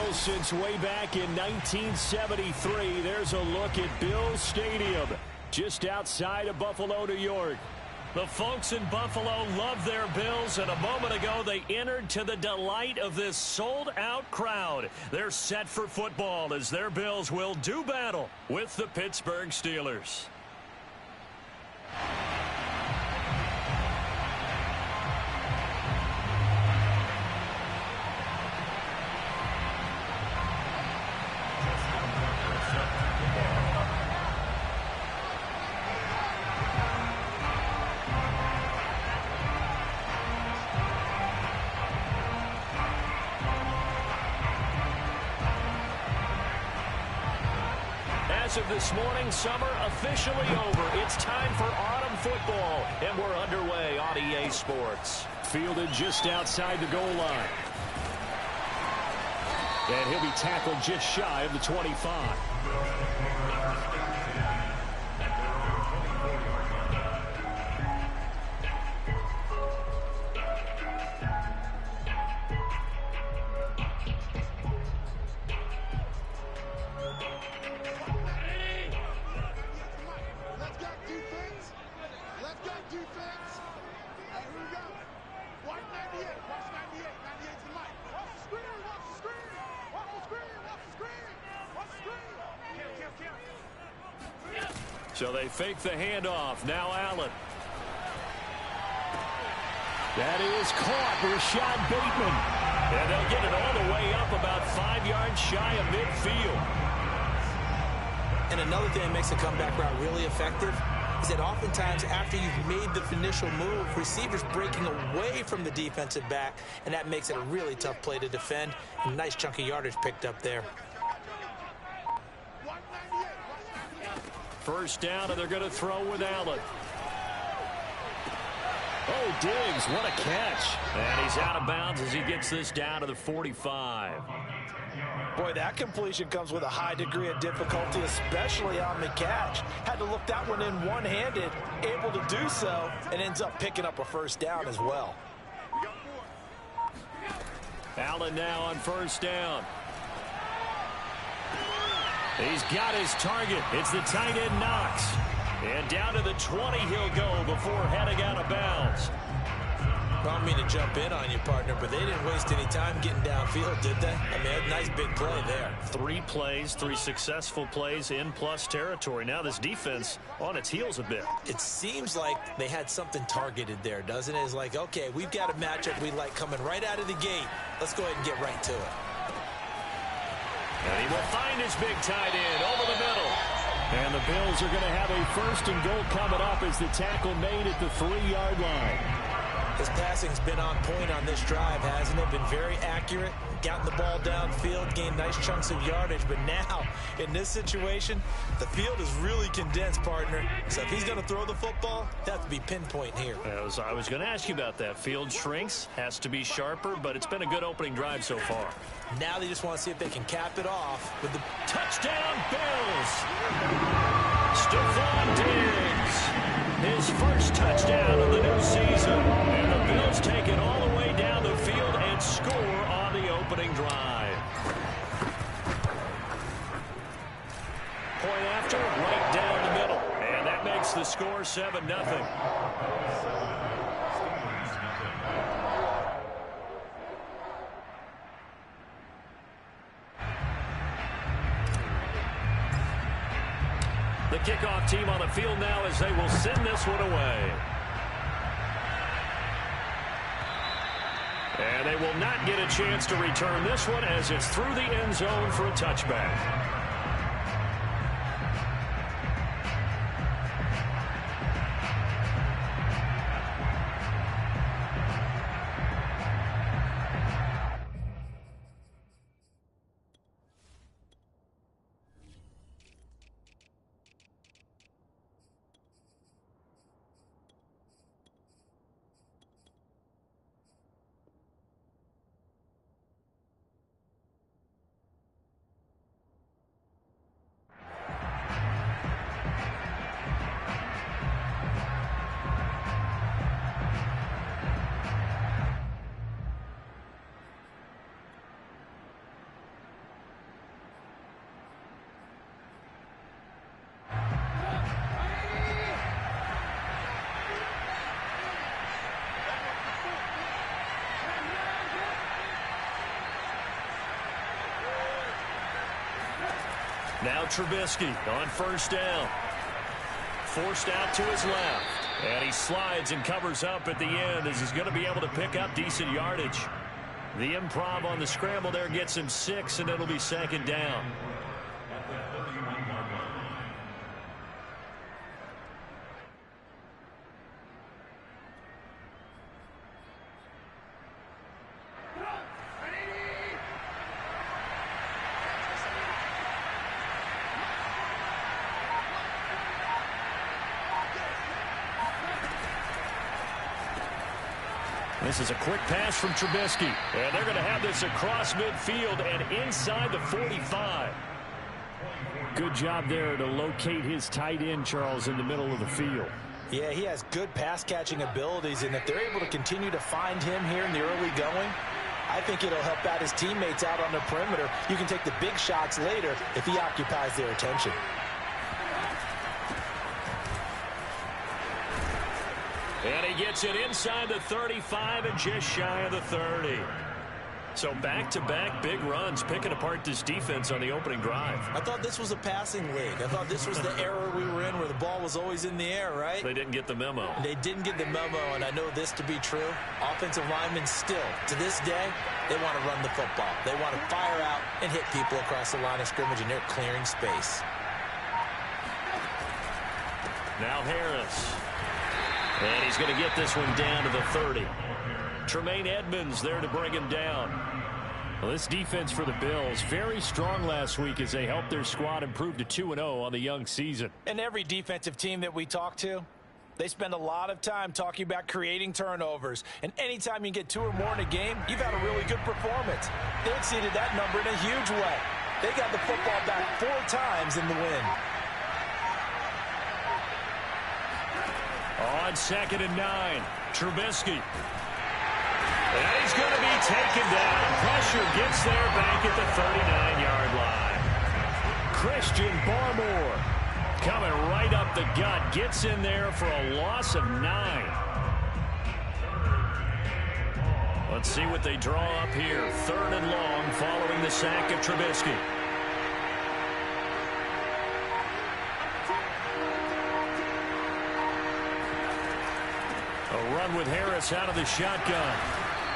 Well, since way back in 1973, there's a look at Bills Stadium, just outside of Buffalo, New York. The folks in Buffalo love their Bills, and a moment ago they entered to the delight of this sold-out crowd. They're set for football as their Bills will do battle with the Pittsburgh Steelers. As of this morning, summer officially over. It's time for autumn football, and we're underway on EA Sports. Fielded just outside the goal line. And he'll be tackled just shy of the 25. So they fake the handoff. Now Allen. That is caught. Rashad Bateman. And they'll get it all the way up about 5 yards shy of midfield. And another thing that makes a comeback route really effective is that oftentimes after you've made the initial move, receivers breaking away from the defensive back, and that makes it a really tough play to defend. A nice chunk of yardage picked up there. First down, and they're going to throw with Allen. Oh, Diggs, what a catch. And he's out of bounds as he gets this down to the 45. Boy, that completion comes with a high degree of difficulty, especially on the catch. Had to look that one in one-handed, able to do so, and ends up picking up a first down as well. Allen now on first down. He's got his target. It's the tight end Knox. And down to the 20 he'll go before heading out of bounds. I don't mean to jump in on you, partner, but they didn't waste any time getting downfield, did they? I mean, a nice big play there. 3 plays, 3 successful plays in plus territory. Now this defense on its heels a bit. It seems like they had something targeted there, doesn't it? It's like, okay, we've got a matchup we like coming right out of the gate. Let's go ahead and get right to it. And he will find his big tight end over the middle. And the Bills are going to have a first and goal coming up as the tackle made at the 3-yard line. His passing's been on point on this drive, hasn't it? Been very accurate, gotten the ball downfield, gained nice chunks of yardage. But now, in this situation, the field is really condensed, partner. So if he's going to throw the football, that has to be pinpoint here. I was going to ask you about that. Field shrinks, has to be sharper, but it's been a good opening drive so far. Now they just want to see if they can cap it off with the touchdown Bills. Stephon Diggs. His first touchdown of the new season. And the Bills take it all the way down the field and score on the opening drive. Point after, right down the middle. And that makes the score 7-0. The kickoff team on the field now as they will send this one away. And they will not get a chance to return this one as it's through the end zone for a touchback. Now Trubisky on first down. Forced out to his left. And he slides and covers up at the end as he's going to be able to pick up decent yardage. The improv on the scramble there gets him 6, and it'll be second down. This is a quick pass from Trubisky. And they're going to have this across midfield and inside the 45. Good job there to locate his tight end, Charles, in the middle of the field. Yeah, he has good pass-catching abilities, and if they're able to continue to find him here in the early going, I think it'll help out his teammates out on the perimeter. You can take the big shots later if he occupies their attention. And he gets it inside the 35 and just shy of the 30. So back-to-back big runs, picking apart this defense on the opening drive. I thought this was a passing league. I thought this was the era we were in where the ball was always in the air, right? They didn't get the memo. They didn't get the memo, and I know this to be true. Offensive linemen still, to this day, they want to run the football. They want to fire out and hit people across the line of scrimmage, and they're clearing space. Now Harris. And he's going to get this one down to the 30. Tremaine Edmonds there to bring him down. Well, this defense for the Bills, very strong last week as they helped their squad improve to 2-0 on the young season. And every defensive team that we talk to, they spend a lot of time talking about creating turnovers. And anytime you get 2 or more in a game, you've had a really good performance. They exceeded that number in a huge way. They got the football back 4 times in the win. On 2nd and 9, Trubisky. And he's going to be taken down. Pressure gets there back at the 39-yard line. Christian Barmore coming right up the gut. Gets in there for a loss of 9. Let's see what they draw up here. 3rd and long following the sack of Trubisky. A run with Harris out of the shotgun.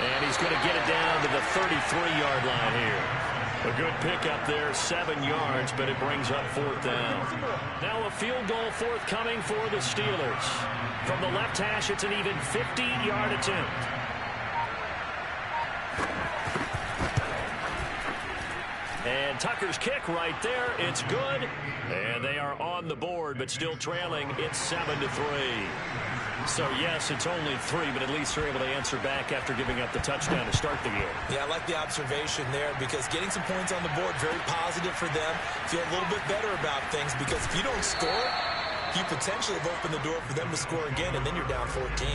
And he's going to get it down to the 33-yard line here. A good pickup there, 7 yards, but it brings up 4th down. Now a field goal forthcoming for the Steelers. From the left hash, it's an even 50-yard attempt. And Tucker's kick right there. It's good. And they are on the board, but still trailing. It's 7-3. So, yes, it's only 3, but at least they're able to answer back after giving up the touchdown to start the game. Yeah, I like the observation there because getting some points on the board, very positive for them. Feel a little bit better about things because if you don't score, you potentially have opened the door for them to score again, and then you're down 14.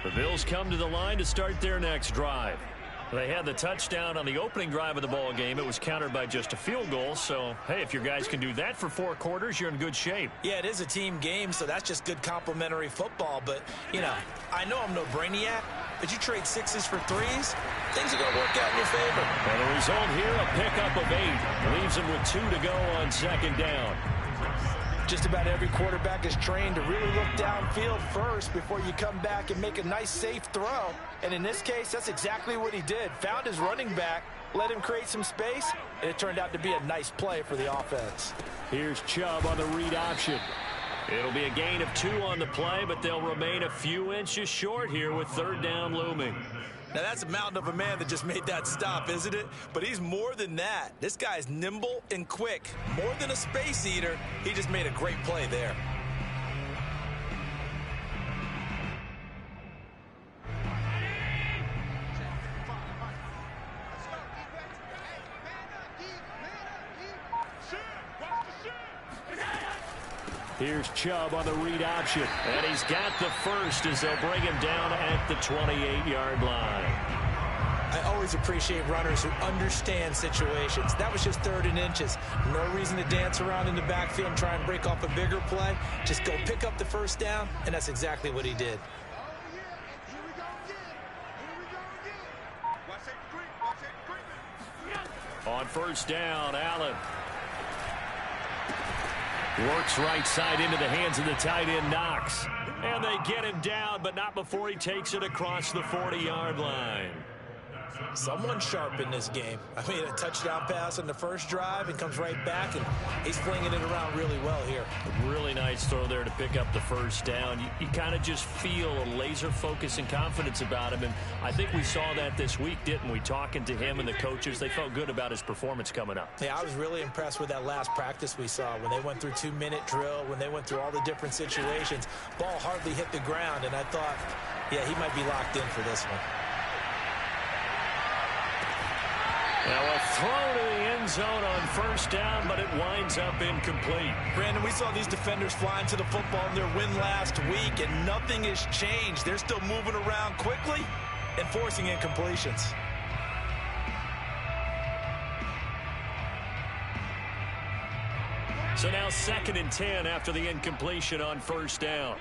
The Bills come to the line to start their next drive. They had the touchdown on the opening drive of the ball game. It was countered by just a field goal. So, hey, if your guys can do that for 4 quarters, you're in good shape. Yeah, it is a team game, so that's just good complementary football. But, you know, I know I'm no brainiac, but you trade 6s for 3s, things are going to work out in your favor. And the result here, a pickup of 8. Leaves them with 2 to go on 2nd down. Just about every quarterback is trained to really look downfield first before you come back and make a nice, safe throw. And in this case, that's exactly what he did. Found his running back, let him create some space, and it turned out to be a nice play for the offense. Here's Chubb on the read option. It'll be a gain of 2 on the play, but they'll remain a few inches short here with 3rd down looming. Now, that's a mountain of a man that just made that stop, isn't it? But he's more than that. This guy's nimble and quick. More than a space eater, he just made a great play there. Here's Chubb on the read option. And he's got the first as they'll bring him down at the 28-yard line. I always appreciate runners who understand situations. That was just 3rd and inches. No reason to dance around in the backfield and try and break off a bigger play. Just go pick up the 1st down, and that's exactly what he did. On first down, Allen works right side into the hands of the tight end, Knox. And they get him down, but not before he takes it across the 40-yard line. Someone sharp in this game. I mean, a touchdown pass in the first drive and comes right back, and he's flinging it around really well here. A really nice throw there to pick up the first down. You kind of just feel a laser focus and confidence about him, and I think we saw that this week, didn't we? Talking to him and the coaches, they felt good about his performance coming up. Yeah, I was really impressed with that last practice we saw when they went through 2-minute drill, when they went through all the different situations. Ball hardly hit the ground, and I thought, yeah, he might be locked in for this one. Now a throw to the end zone on first down, but it winds up incomplete. Brandon, we saw these defenders flying to the football in their win last week, and nothing has changed. They're still moving around quickly and forcing incompletions. So now 2nd and 10 after the incompletion on first down.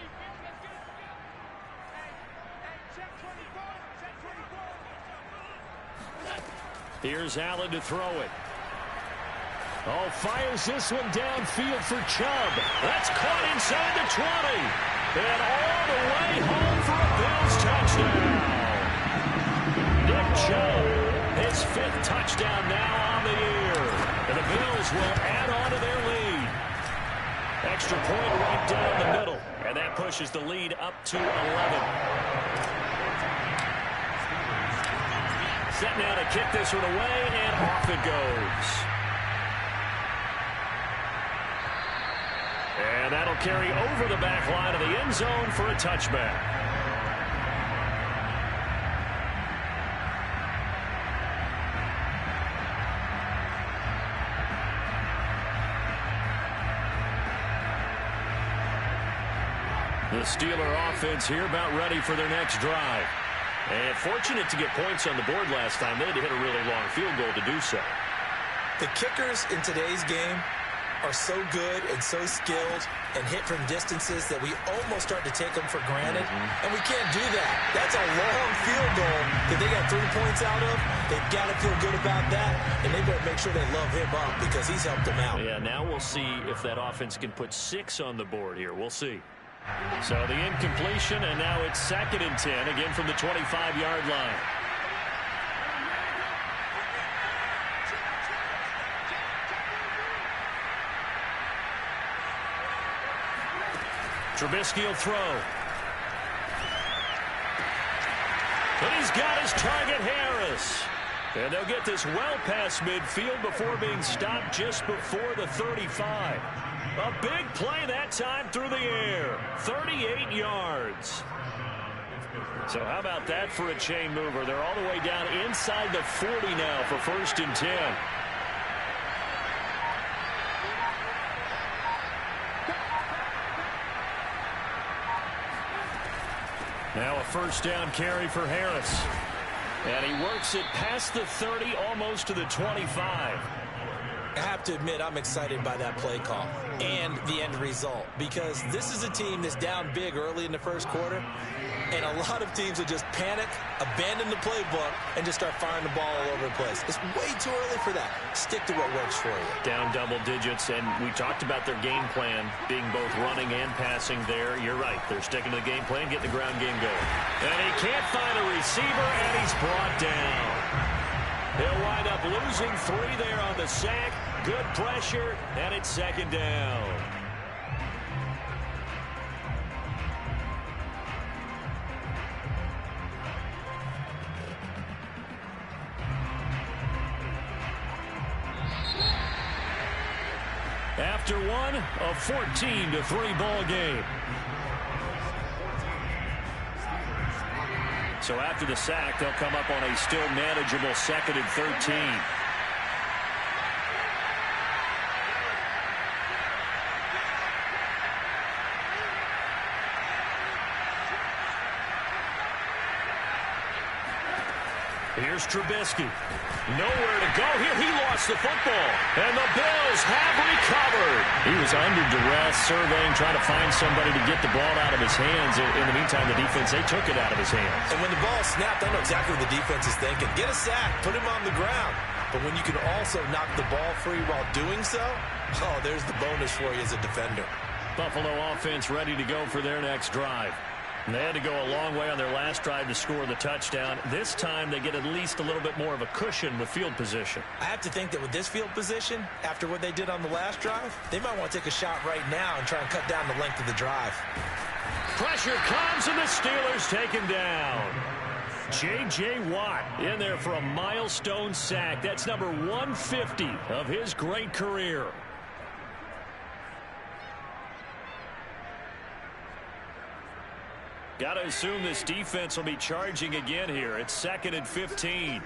Here's Allen to throw it. Oh, fires this one downfield for Chubb. That's caught inside the 20. And all the way home for a Bills touchdown. Nick Chubb, his 5th touchdown now on the year. And the Bills will add on to their lead. Extra point right down the middle. And that pushes the lead up to 11. Set now to kick this one away, and off it goes. And that'll carry over the back line of the end zone for a touchback. The Steeler offense here about ready for their next drive. And fortunate to get points on the board last time. They had to hit a really long field goal to do so. The kickers in today's game are so good and so skilled and hit from distances that we almost start to take them for granted. And we can't do that. That's a long field goal that they got 3 points out of. They've got to feel good about that, and they better make sure they love him up because he's helped them out. Yeah, now we'll see if that offense can put 6 on the board here. We'll see. So the incompletion, and now it's 2nd and 10, again from the 25-yard line. Trubisky will throw. And he's got his target, Harris. And they'll get this well past midfield before being stopped just before the 35. A big play that time through the air. 38 yards. So how about that for a chain mover? They're all the way down inside the 40 now for 1st and 10. Now a first down carry for Harris. And he works it past the 30, almost to the 25. I have to admit, I'm excited by that play call and the end result because this is a team that's down big early in the first quarter, and a lot of teams will just panic, abandon the playbook, and just start firing the ball all over the place. It's way too early for that. Stick to what works for you. Down double digits, and we talked about their game plan being both running and passing there. You're right. They're sticking to the game plan, getting the ground game going. And he can't find a receiver, and he's brought down. He'll wind up losing 3 there on the sack. Good pressure, and it's 2nd down. After one, a 14-3 ball game. So after the sack, they'll come up on a still manageable 2nd and 13. Here's Trubisky. Nowhere to go here. He lost the football. And the Bills have recovered. He was under duress, surveying, trying to find somebody to get the ball out of his hands. In the meantime, the defense, they took it out of his hands. And when the ball snapped, I know exactly what the defense is thinking. Get a sack. Put him on the ground. But when you can also knock the ball free while doing so, oh, there's the bonus for you as a defender. Buffalo offense ready to go for their next drive. And they had to go a long way on their last drive to score the touchdown. This time, they get at least a little bit more of a cushion with field position. I have to think that with this field position, after what they did on the last drive, they might want to take a shot right now and try and cut down the length of the drive. Pressure comes, and the Steelers taken down. J.J. Watt in there for a milestone sack. That's number 150 of his great career. Got to assume this defense will be charging again here. It's 2nd and 15.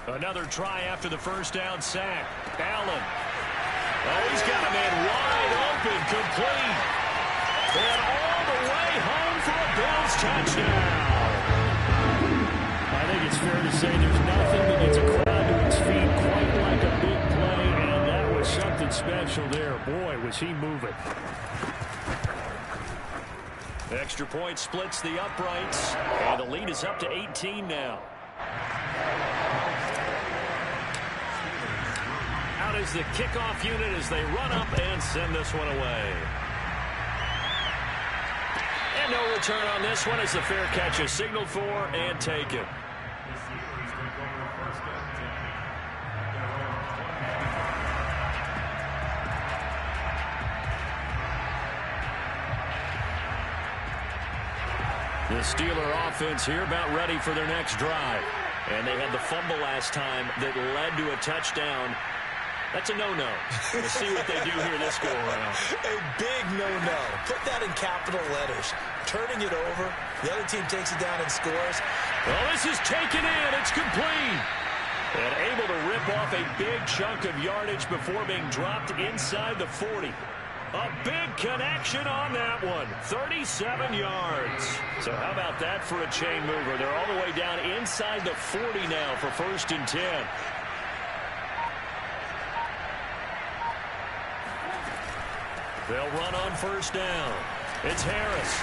Another try after the first down sack. Allen. Oh, he's got a man wide open, complete. And all the way home for a Bills touchdown. I think it's fair to say there's nothing that gets a crowd to its feet quite like a big play, and that was something special there. Boy, was he moving. Extra point splits the uprights, and the lead is up to 18 now. Out is the kickoff unit as they run up and send this one away. And no return on this one as the fair catch is signaled for and taken. The Steeler offense here about ready for their next drive. And they had the fumble last time that led to a touchdown. That's a no-no. We'll see what they do here this go-around. A big no-no. Put that in capital letters. Turning it over. The other team takes it down and scores. Well, this is taken in. It's complete. And able to rip off a big chunk of yardage before being dropped inside the 40. A big connection on that one. 37 yards. So how about that for a chain mover? They're all the way down inside the 40 now for 1st and 10. They'll run on 1st down. It's Harris.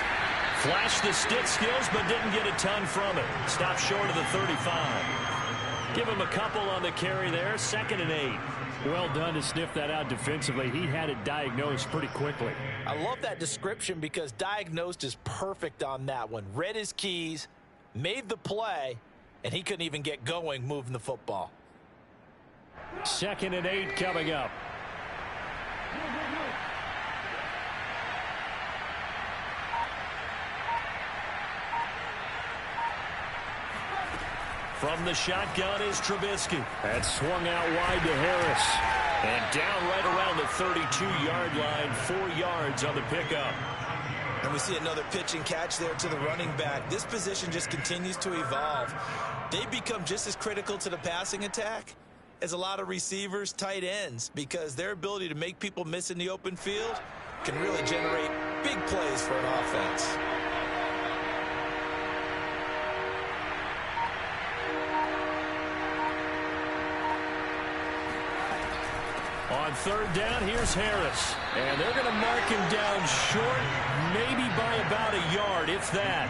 Flashed the stick skills, but didn't get a ton from it. Stopped short of the 35. Give him a couple on the carry there. 2nd and 8. Well done to sniff that out defensively. He had it diagnosed pretty quickly. I love that description because diagnosed is perfect on that one. Read his keys, made the play, and he couldn't even get going moving the football. 2nd and 8 coming up. From the shotgun is Trubisky. That swung out wide to Harris. And down right around the 32-yard line, 4 yards on the pickup. And we see another pitch and catch there to the running back. This position just continues to evolve. They become just as critical to the passing attack as a lot of receivers, tight ends, because their ability to make people miss in the open field can really generate big plays for an offense. On 3rd down, here's Harris. And they're going to mark him down short, maybe by about a yard, if that.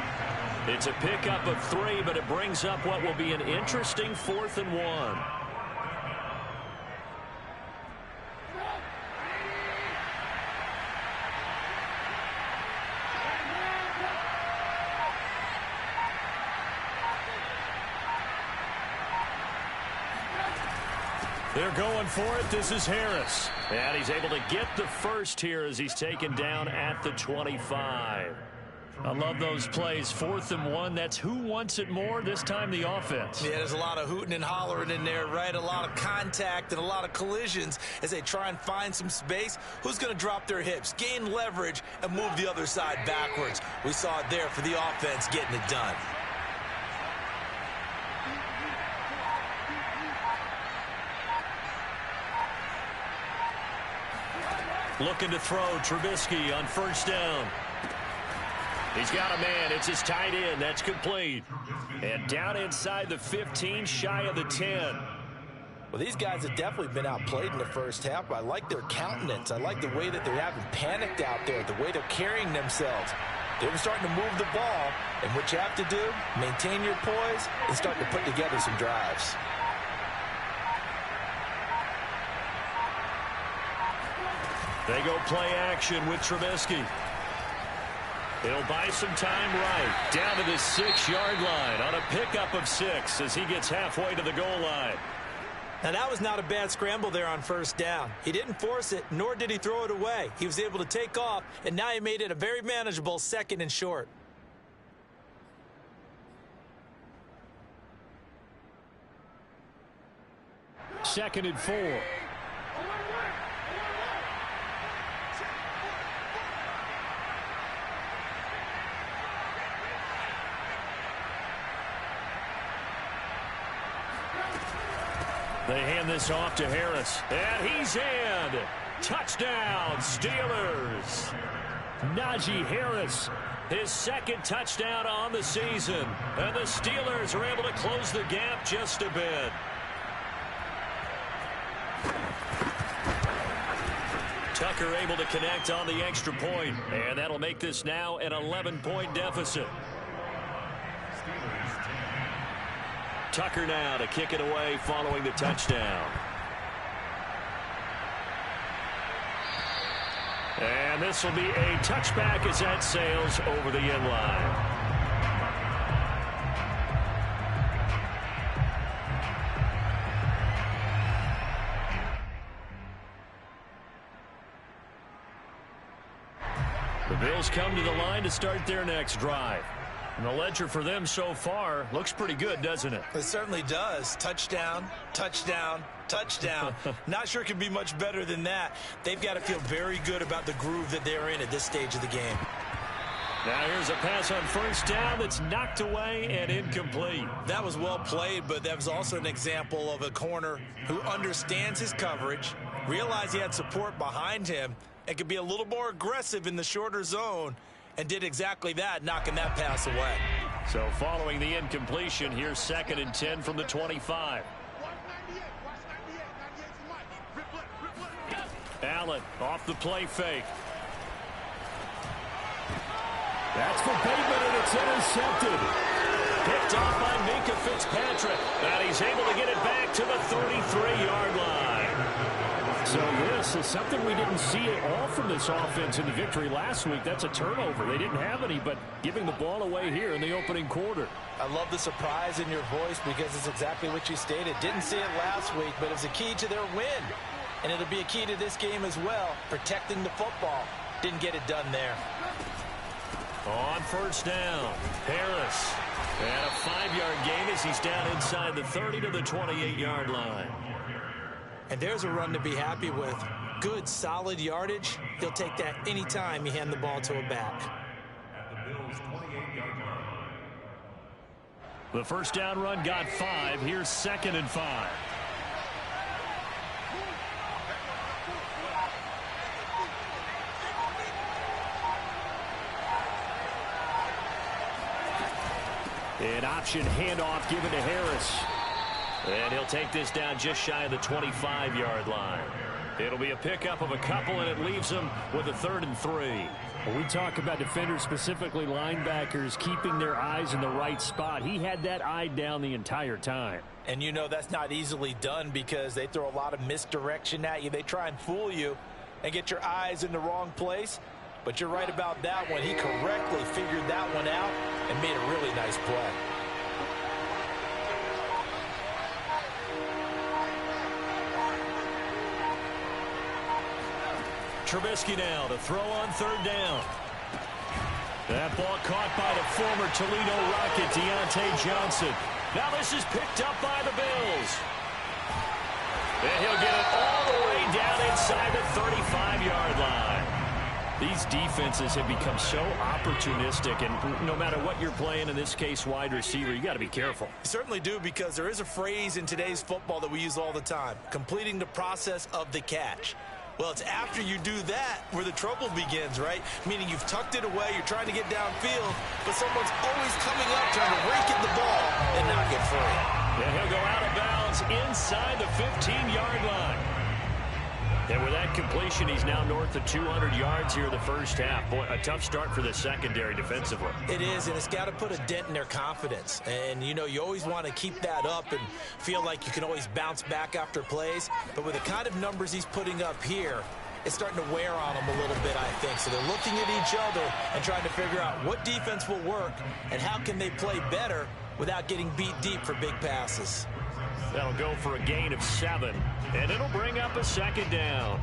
It's a pickup of 3, but it brings up what will be an interesting 4th and 1. They're going for it. This is Harris. And he's able to get the first here as he's taken down at the 25. I love those plays. 4th and 1. That's who wants it more, this time the offense. Yeah, there's a lot of hooting and hollering in there, right? A lot of contact and a lot of collisions as they try and find some space. Who's going to drop their hips, gain leverage, and move the other side backwards? We saw it there for the offense getting it done. Looking to throw. Trubisky on first down. He's got a man. It's his tight end. That's complete. And down inside the 15, shy of the 10. Well, these guys have definitely been outplayed in the first half, but I like their countenance. I like the way that they haven't panicked out there, the way they're carrying themselves. They're starting to move the ball, and what you have to do, maintain your poise and start to put together some drives. They go play action with Trubisky. He'll buy some time right. Down to the 6-yard line on a pickup of 6 as he gets halfway to the goal line. Now, that was not a bad scramble there on first down. He didn't force it, nor did he throw it away. He was able to take off, and now he made it a very manageable 2nd and short. Second and 4. They hand this off to Harris. And he's in. Touchdown, Steelers. Najee Harris, his 2nd touchdown on the season. And the Steelers are able to close the gap just a bit. Tucker able to connect on the extra point. And that'll make this now an 11-point deficit. Tucker now to kick it away following the touchdown. And this will be a touchback as that sails over the end line. The Bills come to the line to start their next drive. And the ledger for them so far looks pretty good, doesn't it? It certainly does. Touchdown, touchdown, touchdown. Not sure it can be much better than that. They've got to feel very good about the groove that they're in at this stage of the game. Now here's a pass on first down that's knocked away and incomplete. That was well played, but that was also an example of a corner who understands his coverage, realized he had support behind him, and could be a little more aggressive in the shorter zone, and did exactly that, knocking that pass away. So following the incompletion, here's 2nd and 10 from the 25. Allen off the play fake. That's for Bateman, and it's intercepted. Picked off by Minkah Fitzpatrick. And he's able to get it back to the 33-yard line. So this is something we didn't see at all from this offense in the victory last week. That's a turnover. They didn't have any, but giving the ball away here in the opening quarter. I love the surprise in your voice because it's exactly what you stated. Didn't see it last week, but it's a key to their win. And it'll be a key to this game as well, protecting the football. Didn't get it done there. On first down, Harris. And a 5-yard gain as he's down inside the 30 to the 28-yard line. And there's a run to be happy with. Good, solid yardage. He'll take that anytime you hand the ball to a back. The first down run got 5. Here's 2nd and 5. An option handoff given to Harris. And he'll take this down just shy of the 25-yard line. It'll be a pickup of a couple, and it leaves them with a 3rd and 3. When we talk about defenders, specifically linebackers, keeping their eyes in the right spot, he had that eye down the entire time. And you know that's not easily done because they throw a lot of misdirection at you. They try and fool you and get your eyes in the wrong place. But you're right about that one. He correctly figured that one out and made a really nice play. Trubisky now to throw on 3rd down. That ball caught by the former Toledo Rocket, Deontay Johnson. Now this is picked up by the Bills. And he'll get it all the way down inside the 35-yard line. These defenses have become so opportunistic, and no matter what you're playing, in this case wide receiver, you got to be careful. You certainly do, because there is a phrase in today's football that we use all the time, completing the process of the catch. Well, it's after you do that where the trouble begins, right? Meaning you've tucked it away, you're trying to get downfield, but someone's always coming up trying to rake at the ball and knock it free. And he'll go out of bounds inside the 15-yard line. And with that completion, he's now north of 200 yards here in the first half. Boy, a tough start for the secondary defensively. It is, and it's got to put a dent in their confidence. And, you know, you always want to keep that up and feel like you can always bounce back after plays. But with the kind of numbers he's putting up here, it's starting to wear on them a little bit, I think. So they're looking at each other and trying to figure out what defense will work and how can they play better without getting beat deep for big passes. That'll go for a gain of 7, and it'll bring up a second down.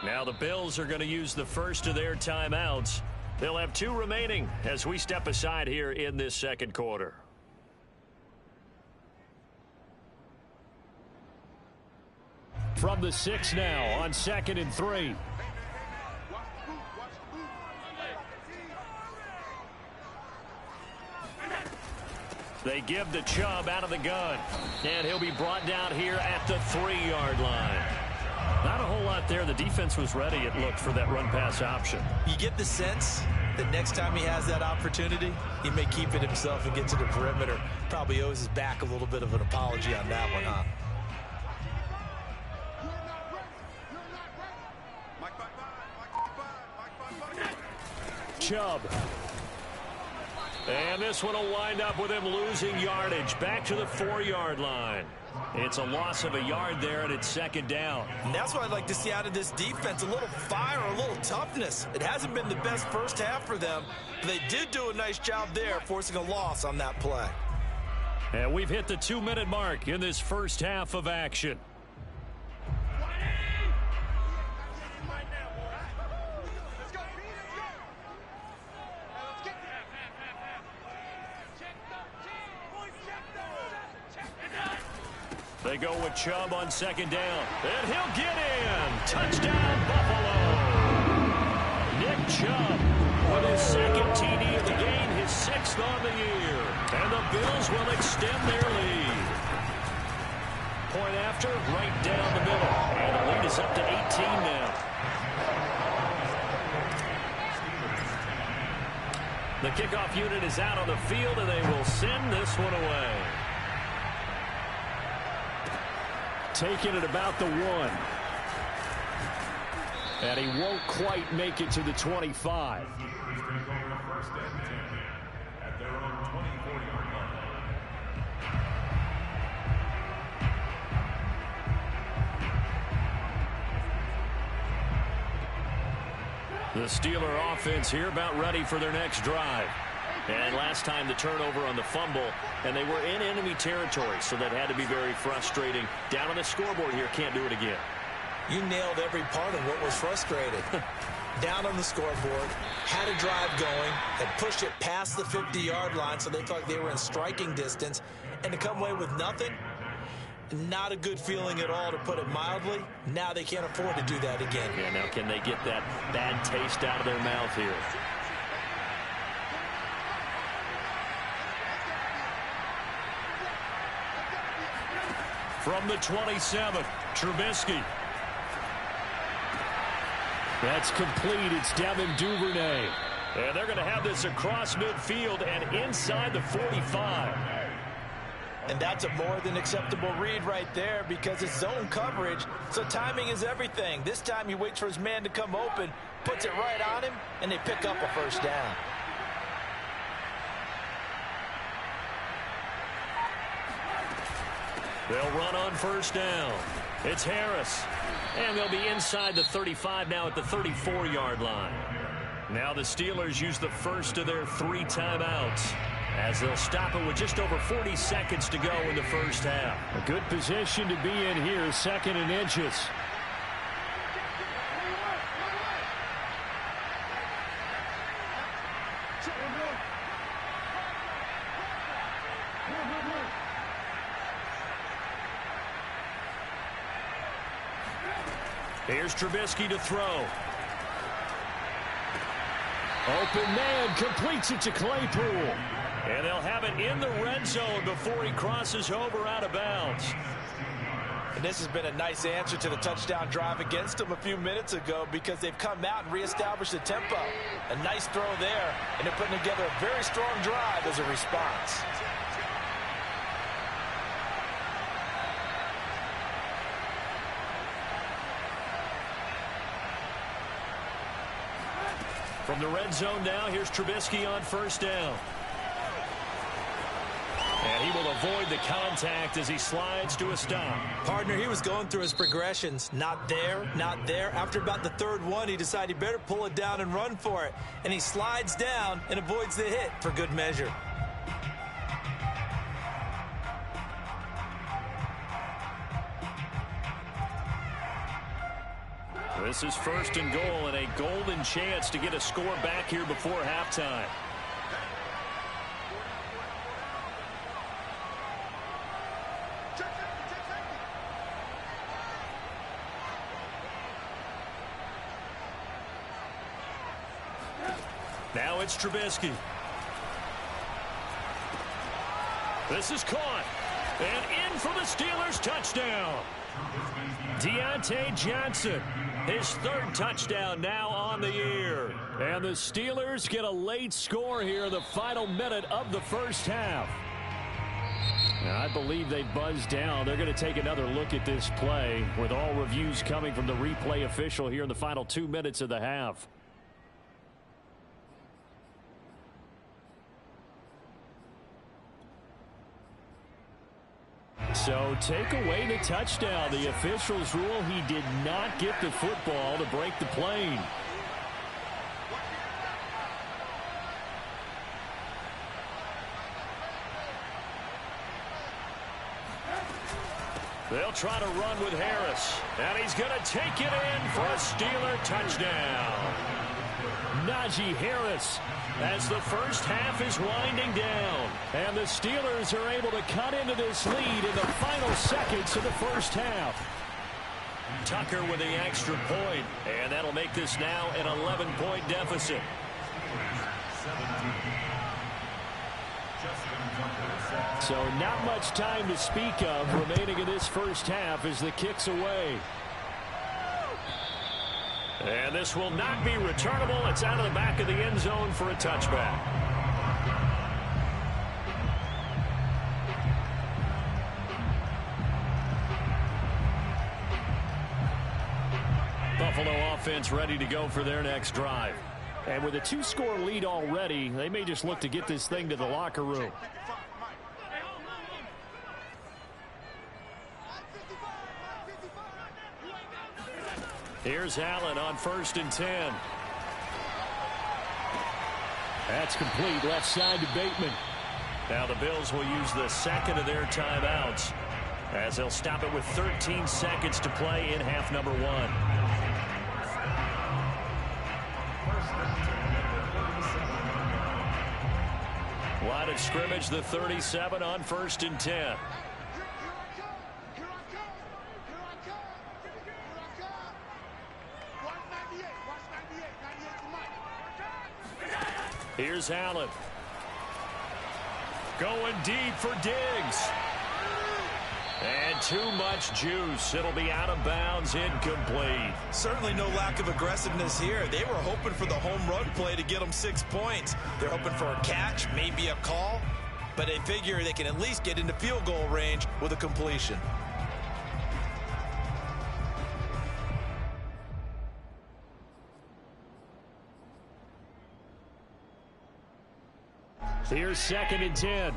Now the Bills are going to use the first of their timeouts. They'll have 2 remaining as we step aside here in this second quarter. From the 6 now on 2nd and 3. They give the Chubb out of the gun, and he'll be brought down here at the 3-yard line. Not a whole lot there. The defense was ready, it looked, for that run-pass option. You get the sense that next time he has that opportunity, he may keep it himself and get to the perimeter. Probably owes his back a little bit of an apology on that one, huh? Chubb. And this one will wind up with him losing yardage back to the 4-yard line. It's a loss of a yard there, and it's second down. And that's what I'd like to see out of this defense, a little fire, a little toughness. It hasn't been the best first half for them, but they did do a nice job there, forcing a loss on that play. And we've hit the 2-minute mark in this first half of action. They go with Chubb on second down. And he'll get in. Touchdown, Buffalo. Nick Chubb with his second TD of the game, his 6th on the year. And the Bills will extend their lead. Point after, right down the middle. And the lead is up to 18 now. The kickoff unit is out on the field, and they will send this one away. Taking it about the 1. And he won't quite make it to the 25. The Steeler offense here about ready for their next drive. And last time the turnover on the fumble, and they were in enemy territory, so that had to be very frustrating. Down on the scoreboard here, can't do it again. You nailed every part of what was frustrating. Down on the scoreboard, had a drive going, had pushed it past the 50-yard line, so they thought they were in striking distance, and to come away with nothing, not a good feeling at all, to put it mildly. Now they can't afford to do that again. Yeah, now can they get that bad taste out of their mouth here? From the 27, Trubisky. That's complete. It's Devin Duvernay. And they're going to have this across midfield and inside the 45. And that's a more than acceptable read right there because it's zone coverage, so timing is everything. This time he waits for his man to come open, puts it right on him, and they pick up a first down. They'll run on first down. It's Harris. And they'll be inside the 35 now at the 34-yard line. Now the Steelers use the first of their 3 timeouts. as they'll stop it with just over 40 seconds to go in the first half. A good position to be in here, 2nd and inches. Here's Trubisky to throw. Open man completes it to Claypool. And they'll have it in the red zone before he crosses over out of bounds. And this has been a nice answer to the touchdown drive against them a few minutes ago because they've come out and reestablished the tempo. A nice throw there, and they're putting together a very strong drive as a response. From the red zone now, here's Trubisky on 1st down. And he will avoid the contact as he slides to a stop. Partner, he was going through his progressions. Not there, not there. After about the 3rd one, he decided he better pull it down and run for it. And he slides down and avoids the hit for good measure. This is 1st and goal and a golden chance to get a score back here before halftime. Now it's Trubisky. This is caught. And in for the Steelers touchdown. Deontay Johnson, his 3rd touchdown now on the year. And the Steelers get a late score here in the final minute of the first half. Now, I believe they buzzed down. They're going to take another look at this play with all reviews coming from the replay official here in the final 2 minutes of the half. So take away the touchdown. The officials rule he did not get the football to break the plane. They'll try to run with Harris. And he's going to take it in for a Steeler touchdown. Najee Harris as the first half is winding down. And the Steelers are able to cut into this lead in the final seconds of the first half. Tucker with the extra point. And that'll make this now an 11-point deficit. So not much time to speak of remaining in this first half as the kick's away. And this will not be returnable. It's out of the back of the end zone for a touchback. Buffalo offense ready to go for their next drive. And with a 2-score lead already, they may just look to get this thing to the locker room. Here's Allen on 1st and 10. That's complete. Left side to Bateman. Now the Bills will use the second of their timeouts as they'll stop it with 13 seconds to play in half number 1. Line of scrimmage, the 37 on 1st and 10. Here's Allen. Going deep for Diggs. And too much juice. It'll be out of bounds, incomplete. Certainly no lack of aggressiveness here. They were hoping for the home run play to get them 6 points. They're hoping for a catch, maybe a call, but they figure they can at least get into field goal range with a completion. Here's 2nd and 10.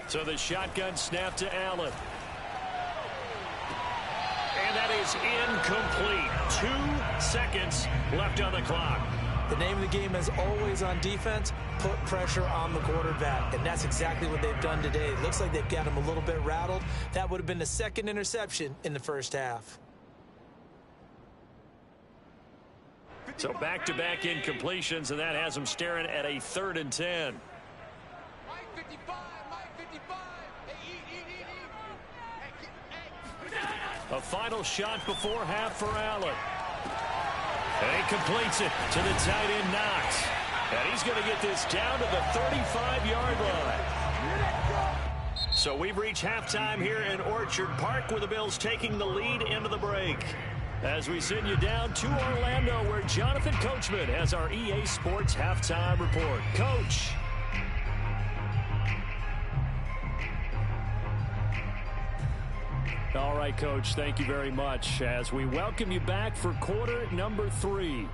So the shotgun snap to Allen. And that is incomplete. 2 seconds left on the clock. The name of the game is always on defense, put pressure on the quarterback. And that's exactly what they've done today. It looks like they've got him a little bit rattled. That would have been the second interception in the first half. So back-to-back incompletions, and that has them staring at a 3rd and 10. A final shot before half for Allen. And he completes it to the tight end, Knox. And he's going to get this down to the 35-yard line. So we've reached halftime here in Orchard Park with the Bills taking the lead into the break. As we send you down to Orlando where Jonathan Coachman has our EA Sports halftime report. Coach. All right, Coach, thank you very much as we welcome you back for quarter number 3.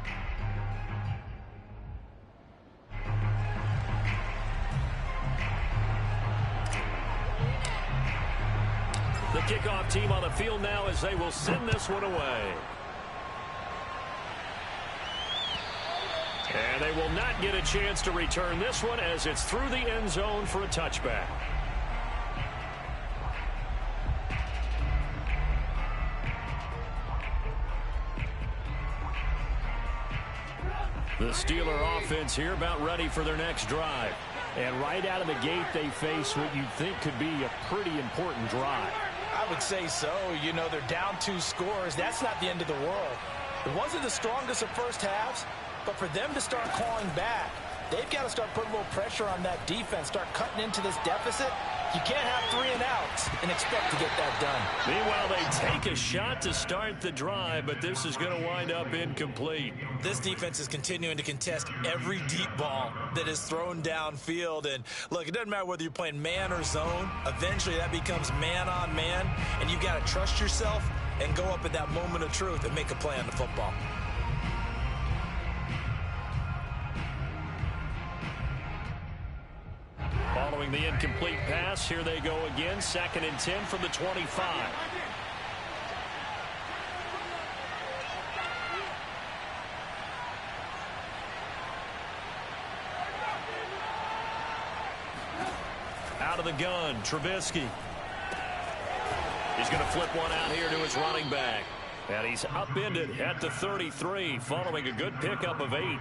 The kickoff team on the field now as they will send this one away. And they will not get a chance to return this one as it's through the end zone for a touchback. The Steeler offense here about ready for their next drive. And right out of the gate, they face what you'd think could be a pretty important drive. I would say so. You know, they're down 2 scores. That's not the end of the world. It wasn't the strongest of first halves, but for them to start clawing back, they've got to start putting a little pressure on that defense, start cutting into this deficit. You can't have 3 and outs and expect to get that done. Meanwhile, they take a shot to start the drive, but this is going to wind up incomplete. This defense is continuing to contest every deep ball that is thrown downfield. And look, it doesn't matter whether you're playing man or zone. Eventually, that becomes man on man, and you've got to trust yourself and go up at that moment of truth and make a play on the football. Following the incomplete pass, here they go again. 2nd and 10 from the 25. Out of the gun, Trubisky. He's going to flip one out here to his running back. And he's upended at the 33 following a good pickup of 8.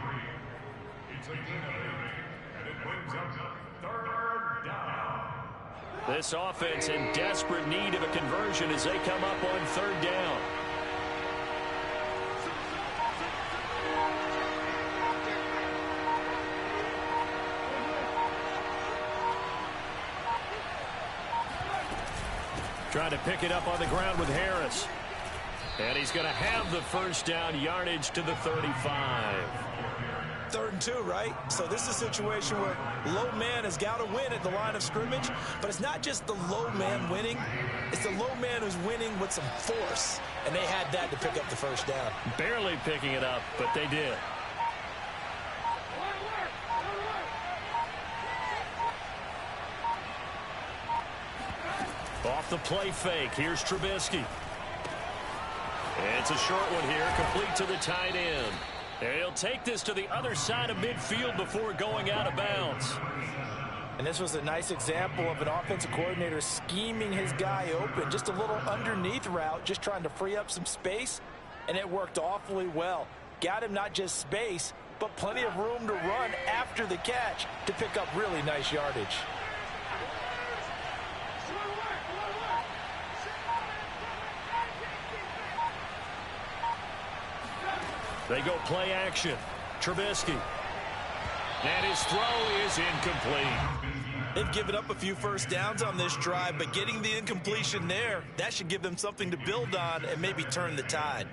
This offense in desperate need of a conversion as they come up on 3rd down. Trying to pick it up on the ground with Harris. And he's going to have the 1st down yardage to the 35. 3rd and 2, right? So this is a situation where low man has got to win at the line of scrimmage, but it's not just the low man winning. It's the low man who's winning with some force, and they had that to pick up the 1st down. Barely picking it up, but they did. Off the play fake, here's Trubisky. It's a short one here, complete to the tight end. And he'll take this to the other side of midfield before going out of bounds. And this was a nice example of an offensive coordinator scheming his guy open. Just a little underneath route, just trying to free up some space, and it worked awfully well. Got him not just space, but plenty of room to run after the catch to pick up really nice yardage. They go play action. Trubisky. And his throw is incomplete. They've given up a few 1st downs on this drive, but getting the incompletion there, that should give them something to build on and maybe turn the tide.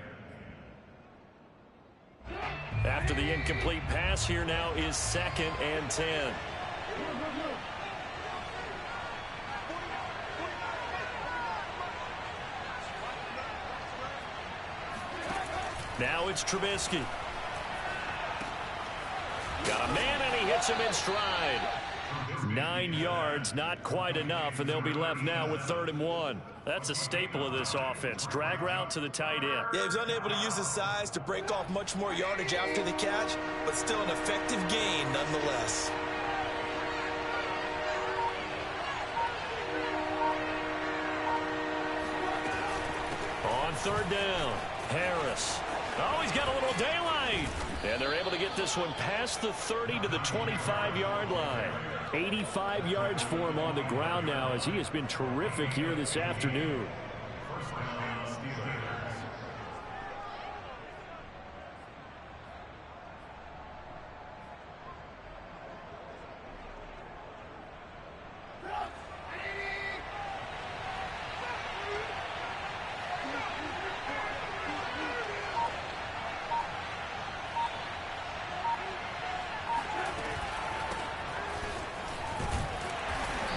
After the incomplete pass, here now is 2nd and 10. Now it's Trubisky. Got a man, and he hits him in stride. 9 yards, not quite enough, and they'll be left now with 3rd and 1. That's a staple of this offense. Drag route to the tight end. Yeah, he was unable to use his size to break off much more yardage after the catch, but still an effective gain nonetheless. On 3rd down, Harris. Oh, he's got a little daylight. And they're able to get this one past the 30 to the 25-yard line. 85 yards for him on the ground now as he has been terrific here this afternoon.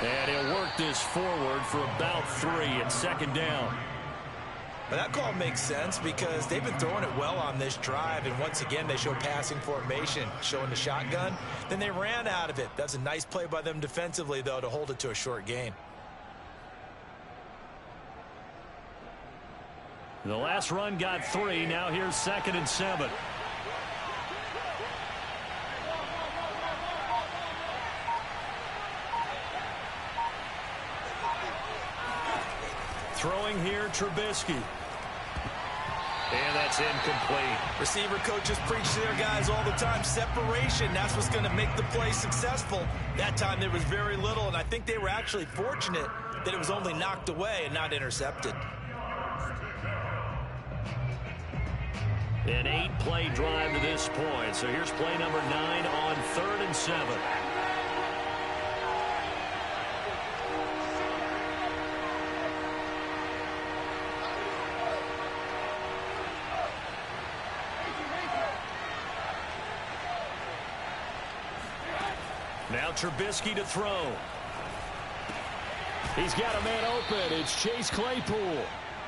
And he'll work this forward for about 3 at 2nd down. But that call makes sense because they've been throwing it well on this drive, and once again they show passing formation, showing the shotgun. Then they ran out of it. That's a nice play by them defensively, though, to hold it to a short gain. The last run got 3. Now here's 2nd and 7. Throwing here, Trubisky. And that's incomplete. Receiver coaches preach to their guys all the time. Separation, that's what's going to make the play successful. That time there was very little, and I think they were actually fortunate that it was only knocked away and not intercepted. An 8-play drive to this point. So here's play number 9 on 3rd and 7. Now Trubisky to throw. He's got a man open. It's Chase Claypool.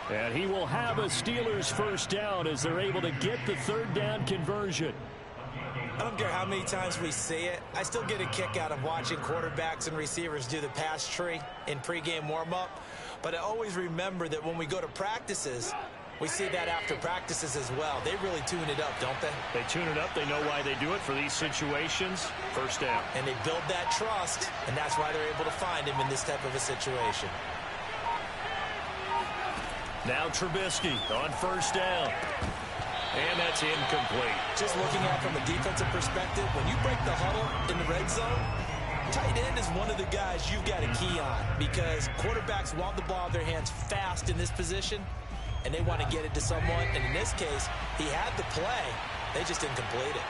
And he will have a Steelers first down as they're able to get the 3rd down conversion. I don't care how many times we say it. I still get a kick out of watching quarterbacks and receivers do the pass tree in pregame warm-up. But I always remember that when we go to practices, we see that after practices as well. They really tune it up, don't they? They tune it up. They know why they do it for these situations. First down. And they build that trust, and that's why they're able to find him in this type of a situation. Now Trubisky on 1st down. And that's incomplete. Just looking at it from a defensive perspective, when you break the huddle in the red zone, tight end is one of the guys you've got to key on because quarterbacks want the ball in their hands fast in this position, and they want to get it to someone. And in this case, he had the play. They just didn't complete it.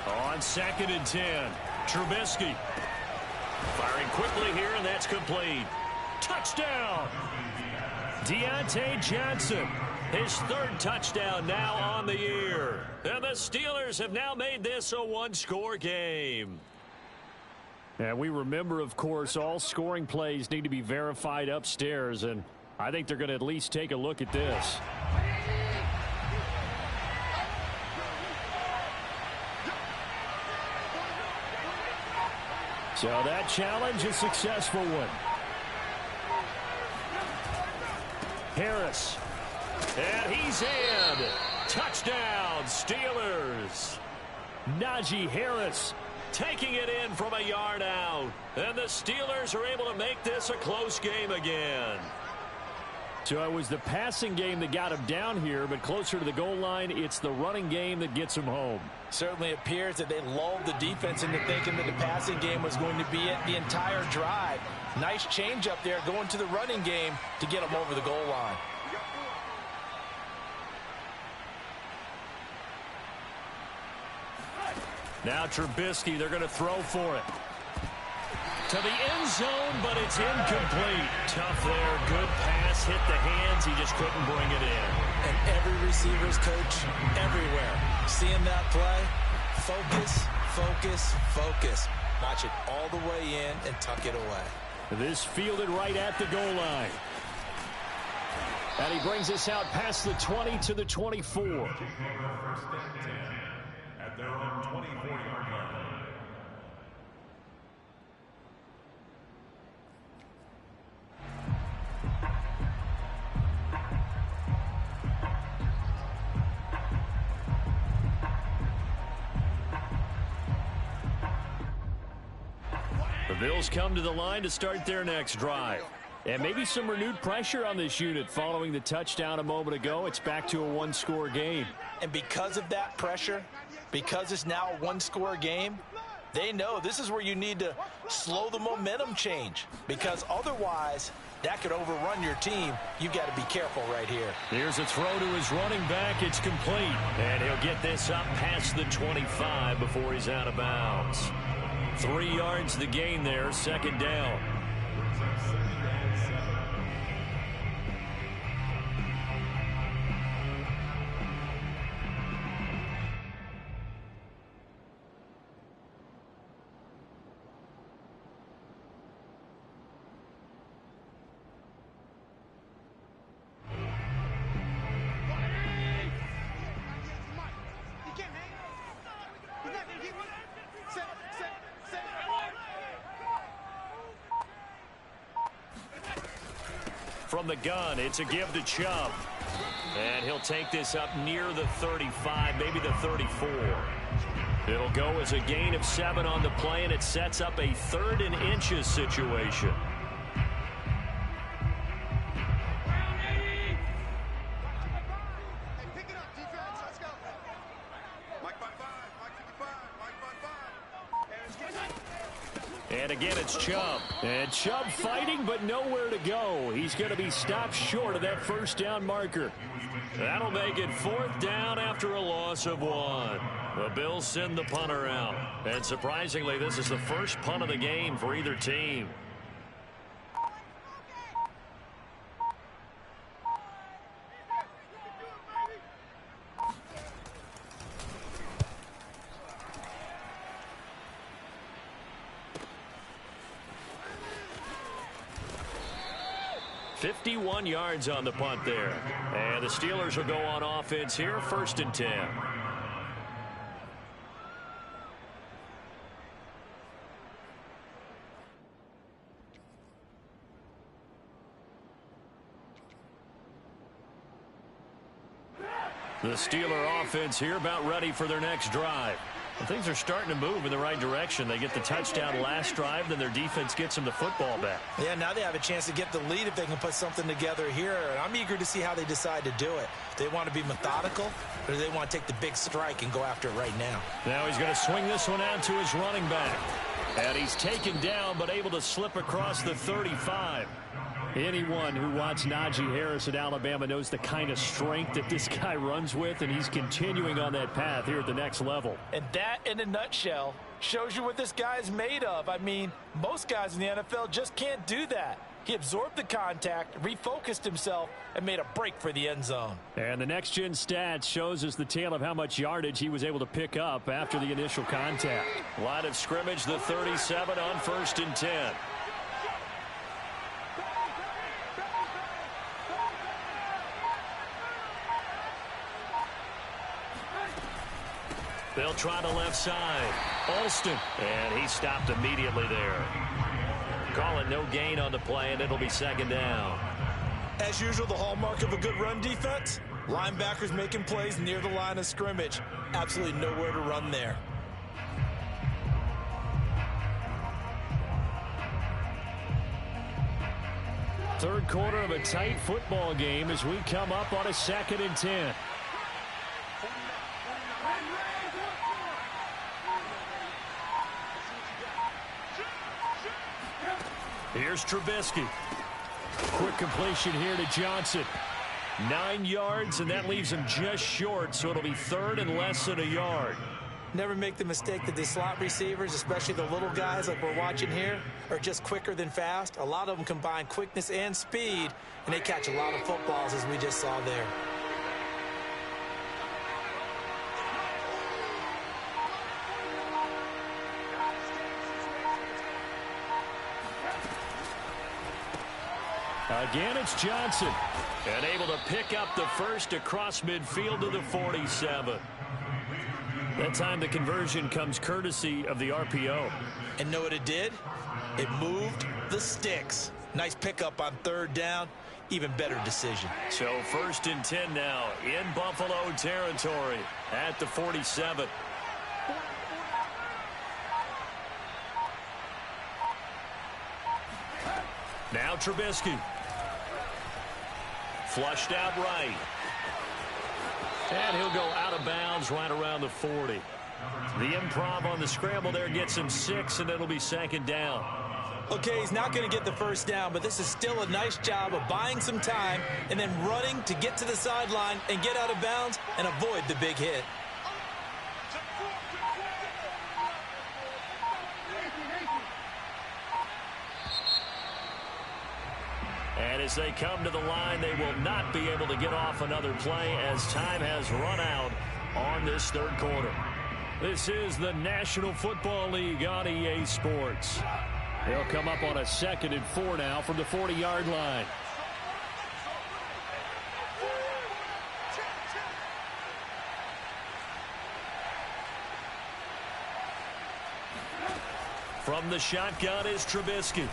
On 2nd and 10, Trubisky. Firing quickly here, and that's complete. Touchdown! Deontay Johnson. His 3rd touchdown now on the year. And the Steelers have now made this a 1-score game. And we remember, of course, all scoring plays need to be verified upstairs, and I think they're going to at least take a look at this. So that challenge, a successful one. Harris. And he's in. Touchdown, Steelers. Najee Harris taking it in from a yard out. And the Steelers are able to make this a close game again. So it was the passing game that got him down here, but closer to the goal line, it's the running game that gets him home. Certainly appears that they lulled the defense into thinking that the passing game was going to be it the entire drive. Nice change up there going to the running game to get them over the goal line. Now Trubisky, they're going to throw for it. To the end zone, but it's incomplete. Tough there. Good pass. Hit the hands. He just couldn't bring it in. And every receiver's coach everywhere. Seeing that play, focus, focus, focus. Watch it all the way in and tuck it away. This fielded right at the goal line. And he brings us out past the 20 to the 24. At their own 24-yard line. The Bills come to the line to start their next drive. And maybe some renewed pressure on this unit following the touchdown a moment ago. It's back to a one-score game. And because of that pressure, because it's now a one-score game, they know this is where you need to slow the momentum change, because otherwise that could overrun your team. You've got to be careful right here. Here's a throw to his running back. It's complete. And he'll get this up past the 25 before he's out of bounds. 3 yards the gain there, second down. From the gun, it's a give to Chubb. And he'll take this up near the 35, maybe the 34. It'll go as a gain of 7 on the play, and it sets up a 3rd and inches situation. And again, it's Chubb. And Chubb fighting, but nowhere to go. He's going to be stopped short of that first down marker. That'll make it 4th down after a loss of 1. The Bills send the punter out. And surprisingly, this is the first punt of the game for either team. .51 yards on the punt there. And the Steelers will go on offense here, 1st and 10. The Steeler offense here about ready for their next drive. And things are starting to move in the right direction. They get the touchdown last drive, then their defense gets them the football back. Yeah, now they have a chance to get the lead if they can put something together here. And I'm eager to see how they decide to do it. They want to be methodical, or do they want to take the big strike and go after it right now? Now he's going to swing this one out to his running back. And he's taken down, but able to slip across the 35. Anyone who watched Najee Harris at Alabama knows the kind of strength that this guy runs with, and he's continuing on that path here at the next level. And that, in a nutshell, shows you what this guy's made of. I mean, most guys in the NFL just can't do that. He absorbed the contact, refocused himself, and made a break for the end zone. And the next-gen stats shows us the tale of how much yardage he was able to pick up after the initial contact. Line of scrimmage, the 37 on 1st and 10. They'll try the left side. Alston. And he stopped immediately there. Call it no gain on the play, and it'll be 2nd down. As usual, the hallmark of a good run defense, linebackers making plays near the line of scrimmage. Absolutely nowhere to run there. Third quarter of a tight football game as we come up on a 2nd and 10. Here's Trubisky. Quick completion here to Johnson. 9 yards, and that leaves him just short, so it'll be 3rd and less than a yard. Never make the mistake that the slot receivers, especially the little guys like we're watching here, are just quicker than fast. A lot of them combine quickness and speed, and they catch a lot of footballs, as we just saw there. Again, it's Johnson. And able to pick up the first across midfield to the 47. That time the conversion comes courtesy of the RPO. And know what it did? It moved the sticks. Nice pickup on third down. Even better decision. So 1st and 10 now in Buffalo territory at the 47. Now Trubisky. Flushed out right. And he'll go out of bounds right around the 40. The improv on the scramble there gets him 6, and it'll be 2nd down. Okay, he's not going to get the first down, but this is still a nice job of buying some time and then running to get to the sideline and get out of bounds and avoid the big hit. And as they come to the line, they will not be able to get off another play as time has run out on this 3rd quarter. This is the National Football League on EA Sports. They'll come up on a 2nd and 4 now from the 40-yard line. From the shotgun is Trubisky.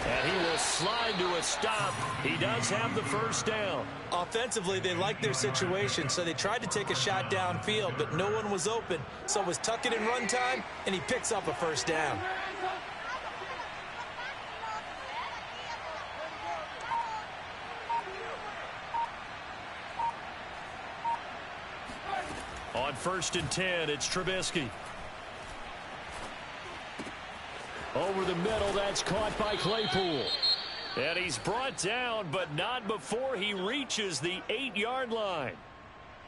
And he will slide to a stop. He does have the first down. Offensively, they like their situation, so they tried to take a shot downfield, but no one was open. So it was tuck it in run time, and he picks up a first down. On 1st and 10, it's Trubisky. Over the middle, that's caught by Claypool. And he's brought down, but not before he reaches the 8-yard line.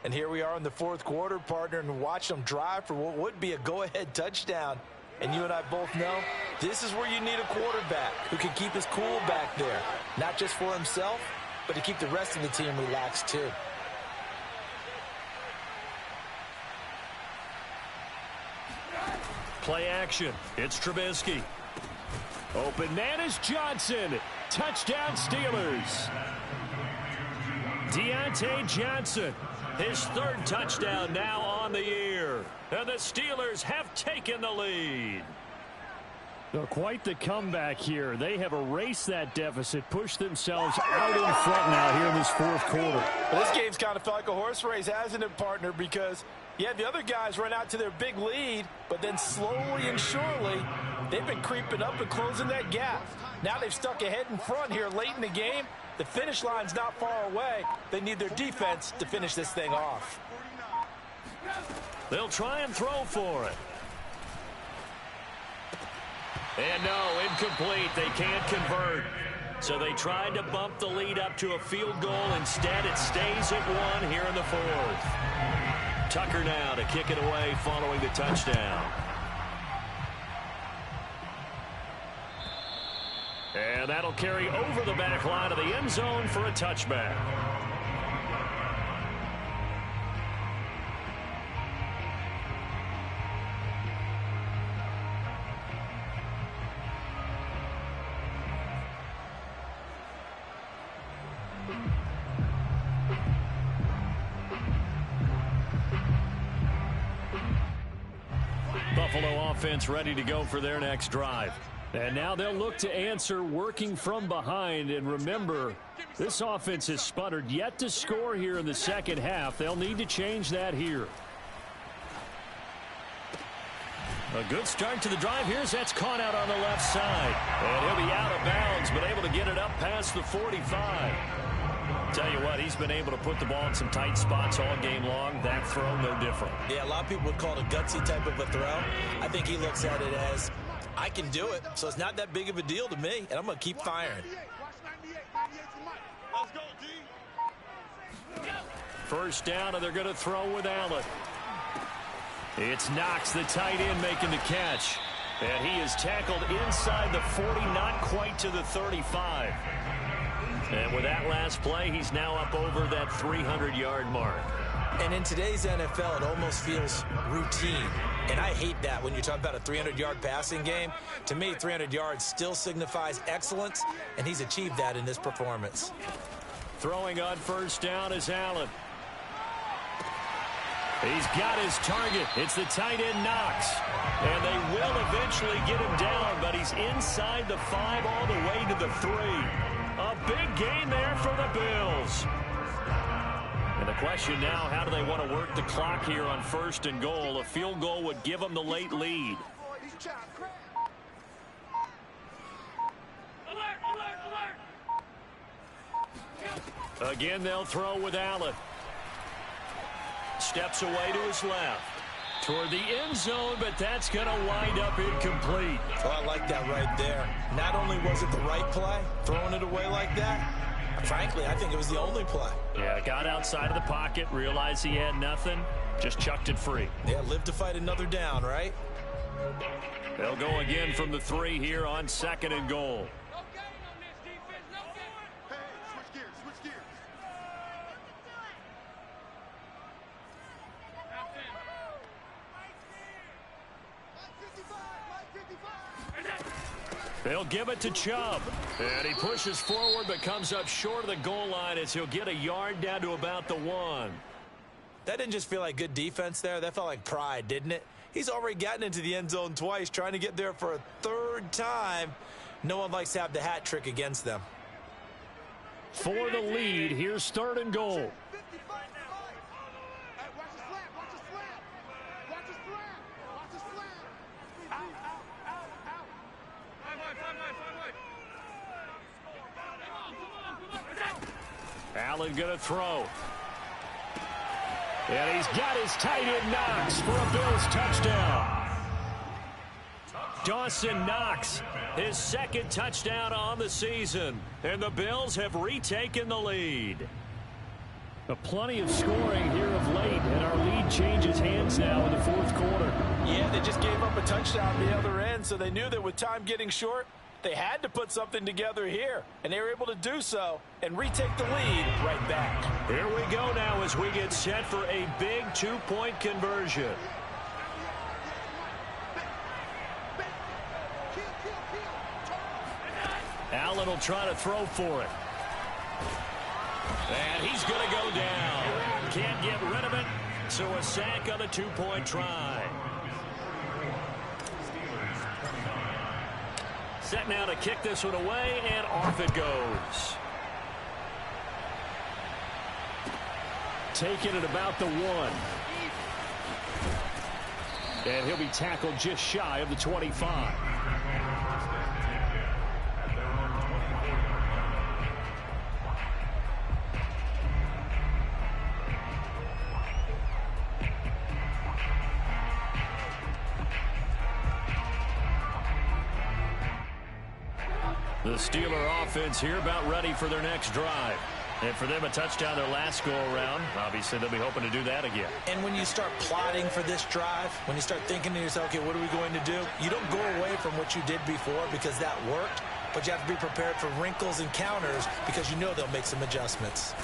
And here we are in the 4th quarter, partner, and watch them drive for what would be a go-ahead touchdown. And you and I both know this is where you need a quarterback who can keep his cool back there. Not just for himself, but to keep the rest of the team relaxed too. Play action. It's Trubisky. Open man is Johnson. Touchdown Steelers. Deontay Johnson. His 3rd touchdown now on the year. And the Steelers have taken the lead. They're quite the comeback here. They have erased that deficit, pushed themselves out in front now here in this 4th quarter. Well, this game's kind of felt like a horse race, hasn't it, partner? Because yeah, the other guys run out to their big lead, but then slowly and surely, they've been creeping up and closing that gap. Now they've stuck ahead in front here late in the game. The finish line's not far away. They need their defense to finish this thing off. They'll try and throw for it. And no, incomplete. They can't convert. So they tried to bump the lead up to a field goal. Instead, it stays at 1 here in the 4th. Tucker now to kick it away following the touchdown. And that'll carry over the back line of the end zone for a touchback. Buffalo offense ready to go for their next drive. And now they'll look to answer working from behind. And remember, this offense has sputtered yet to score here in the 2nd half. They'll need to change that here. A good start to the drive. Here's that's caught out on the left side. And he'll be out of bounds, but able to get it up past the 45. Tell you what, he's been able to put the ball in some tight spots all game long. That throw, no different. Yeah, a lot of people would call it a gutsy type of a throw. I think he looks at it as, I can do it, so it's not that big of a deal to me, and I'm going to keep firing. First down, and they're going to throw with Allen. It's Knox, the tight end, making the catch. And he is tackled inside the 40, not quite to the 35. And with that last play, he's now up over that 300-yard mark. And in today's NFL, it almost feels routine. And I hate that when you talk about a 300-yard passing game. To me, 300 yards still signifies excellence, and he's achieved that in this performance. Throwing on first down is Allen. He's got his target. It's the tight end Knox. And they will eventually get him down, but he's inside the 5 all the way to the 3. A big gain there for the Bills. And the question now, how do they want to work the clock here on first and goal? A field goal would give them the late lead. Again, they'll throw with Allen. Steps away to his left. Toward the end zone, but that's going to wind up incomplete. Oh, I like that right there. Not only was it the right play, throwing it away like that, frankly, I think it was the only play. Yeah, got outside of the pocket, realized he had nothing, just chucked it free. Yeah, live to fight another down, right? They'll go again from the 3 here on second and goal. They'll give it to Chubb. And he pushes forward but comes up short of the goal line as he'll get a yard down to about the 1. That didn't just feel like good defense there. That felt like pride, didn't it? He's already gotten into the end zone twice, trying to get there for a 3rd time. No one likes to have the hat trick against them. For the lead, here's 3rd and goal. Allen going to throw. And he's got his tight end Knox for a Bills touchdown. Dawson Knox, his 2nd touchdown on the season. And the Bills have retaken the lead. Plenty of scoring here of late, and our lead changes hands now in the 4th quarter. Yeah, they just gave up a touchdown the other end, so they knew that with time getting short, they had to put something together here, and they were able to do so and retake the lead right back. Here we go now as we get set for a big 2-point conversion. Allen will try to throw for it. And he's going to go down. Can't get rid of it, so a sack on the 2-point try. Set now to kick this one away, and off it goes. Taking it about the 1. And he'll be tackled just shy of the 25. The Steeler offense here about ready for their next drive. And for them, a touchdown their last go-around. Obviously, they'll be hoping to do that again. And when you start plotting for this drive, when you start thinking to yourself, okay, what are we going to do? You don't go away from what you did before because that worked, but you have to be prepared for wrinkles and counters because you know they'll make some adjustments.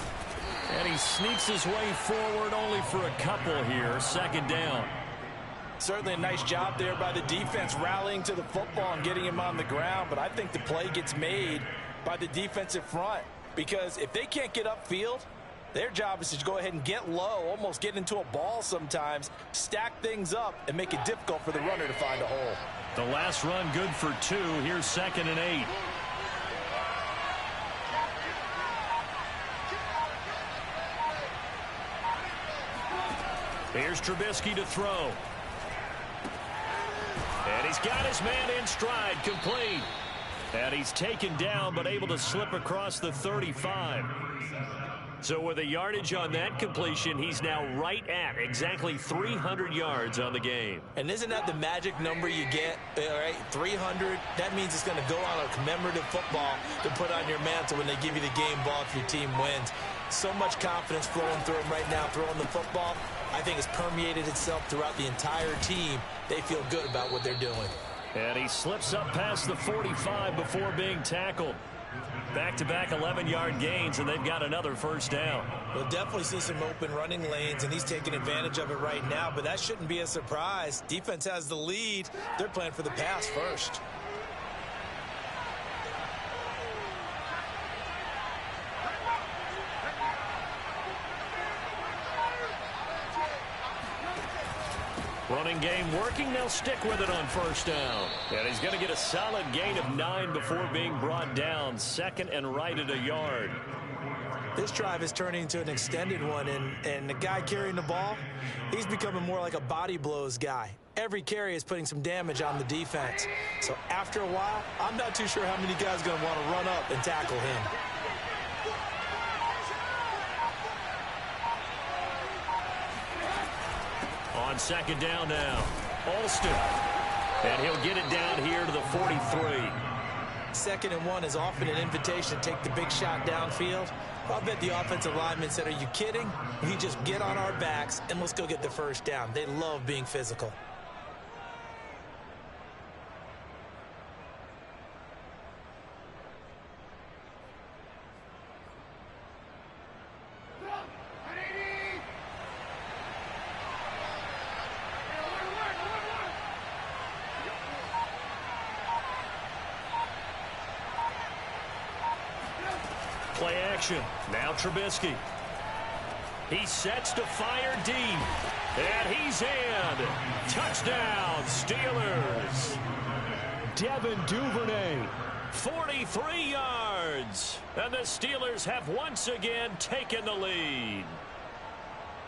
And he sneaks his way forward only for a couple here. 2nd down. Certainly a nice job there by the defense rallying to the football and getting him on the ground, but I think the play gets made by the defensive front because if they can't get upfield, their job is to go ahead and get low, almost get into a ball sometimes, stack things up, and make it difficult for the runner to find a hole. The last run good for 2. Here's 2nd and 8. Here's Trubisky to throw. And he's got his man in stride, complete. And he's taken down, but able to slip across the 35. So with a yardage on that completion, he's now right at exactly 300 yards on the game. And isn't that the magic number you get, all right, 300? That means it's going to go on a commemorative football to put on your mantle when they give you the game ball if your team wins. So much confidence flowing through him right now, throwing the football. I think it's permeated itself throughout the entire team. They feel good about what they're doing. And he slips up past the 45 before being tackled. Back-to-back 11-yard gains, and they've got another first down. We'll definitely see some open running lanes, and he's taking advantage of it right now, but that shouldn't be a surprise. Defense has the lead. They're playing for the pass first. Running game working. They'll stick with it on first down. And he's going to get a solid gain of 9 before being brought down. Second and right at a yard. This drive is turning into an extended one, and the guy carrying the ball, he's becoming more like a body blows guy. Every carry is putting some damage on the defense. So after a while, I'm not too sure how many guys are going to want to run up and tackle him. On second down now, Alston. And he'll get it down here to the 43. Second and 1 is often an invitation to take the big shot downfield. I'll bet the offensive lineman said, are you kidding? We just get on our backs and let's go get the first down. They love being physical. Play action. Now Trubisky. He sets to fire deep. And he's in. Touchdown, Steelers. Devin Duvernay, 43 yards. And the Steelers have once again taken the lead.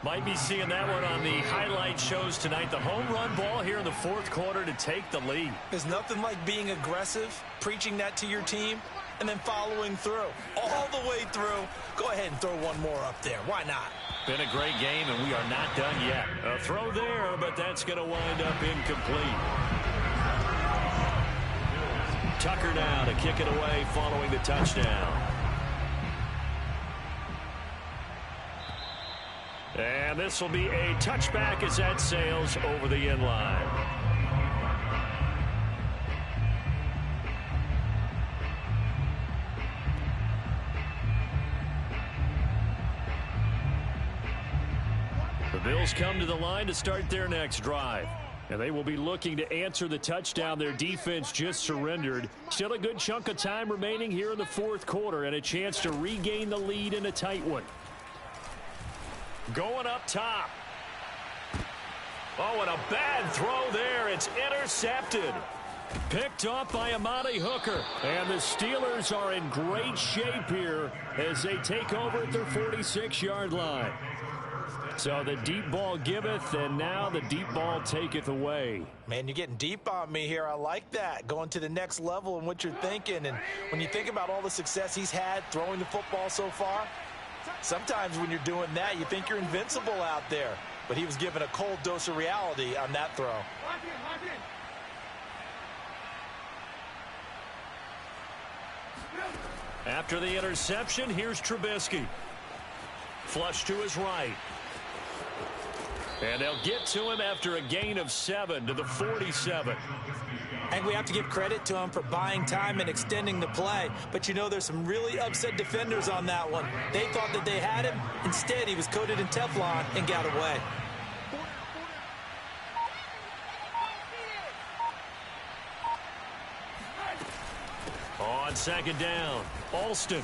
Might be seeing that one on the highlight shows tonight. The home run ball here in the fourth quarter to take the lead. There's nothing like being aggressive, preaching that to your team, and then following through. All the way through. Go ahead and throw one more up there. Why not? Been a great game, and we are not done yet. A throw there, but that's going to wind up incomplete. Tucker now to kick it away following the touchdown. And this will be a touchback as that sails over the end line. The Bills come to the line to start their next drive. And they will be looking to answer the touchdown their defense just surrendered. Still a good chunk of time remaining here in the fourth quarter and a chance to regain the lead in a tight one. Going up top. Oh, and a bad throw there. It's intercepted. Picked off by Amani Hooker. And the Steelers are in great shape here as they take over at their 46-yard line. So the deep ball giveth, and now the deep ball taketh away. Man, you're getting deep on me here. I like that. Going to the next level in what you're thinking. And when you think about all the success he's had throwing the football so far, sometimes when you're doing that, you think you're invincible out there. But he was given a cold dose of reality on that throw. After the interception, here's Trubisky. Flush to his right. And they'll get to him after a gain of 7 to the 47. And we have to give credit to him for buying time and extending the play. But, you know, there's some really upset defenders on that one. They thought that they had him. Instead, he was coated in Teflon and got away. On second down, Alston.